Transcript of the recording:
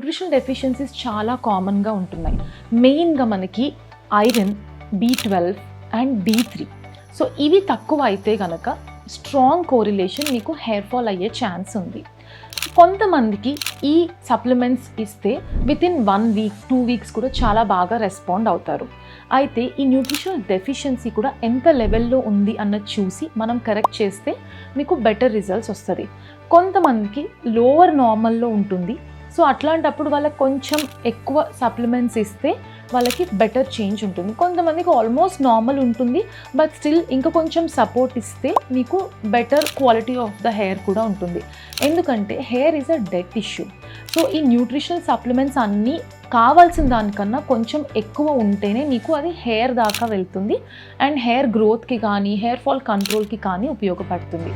Nutrition deficiencies చాలా కామన్గా ఉంటున్నాయి. మెయిన్గా మనకి iron, B12 and D3. So ఇవి తక్కువ అయితే కనుక స్ట్రాంగ్ కోరిలేషన్ మీకు హెయిర్ ఫాల్ అయ్యే ఛాన్స్ ఉంది. కొంతమందికి ఈ సప్లిమెంట్స్ ఇస్తే వితిన్ 1 వీక్ 2 వీక్స్ కూడా చాలా బాగా రెస్పాండ్ అవుతారు. అయితే ఈ న్యూట్రిషనల్ డెఫిషియన్సీ కూడా ఎంత లెవెల్లో ఉంది అన్నది చూసి మనం కరెక్ట్ చేస్తే మీకు బెటర్ రిజల్ట్స్ వస్తుంది. కొంతమందికి లోవర్ నార్మల్లో ఉంటుంది. సో అట్లాంటప్పుడు వాళ్ళకి కొంచెం ఎక్కువ సప్లిమెంట్స్ ఇస్తే వాళ్ళకి బెటర్ చేంజ్ ఉంటుంది. కొంతమందికి ఆల్మోస్ట్ నార్మల్ ఉంటుంది, బట్ స్టిల్ ఇంకా కొంచెం సపోర్ట్ ఇస్తే మీకు better quality of the hair కూడా ఉంటుంది. ఎందుకంటే hair is a dead tissue. So ఈ న్యూట్రిషనల్ సప్లిమెంట్స్ అన్నీ కావాల్సిన దానికన్నా కొంచెం ఎక్కువ ఉంటేనే మీకు అది హెయిర్ దాకా వెళ్తుంది అండ్ హెయిర్ గ్రోత్కి కానీ హెయిర్ ఫాల్ కంట్రోల్కి కానీ ఉపయోగపడుతుంది.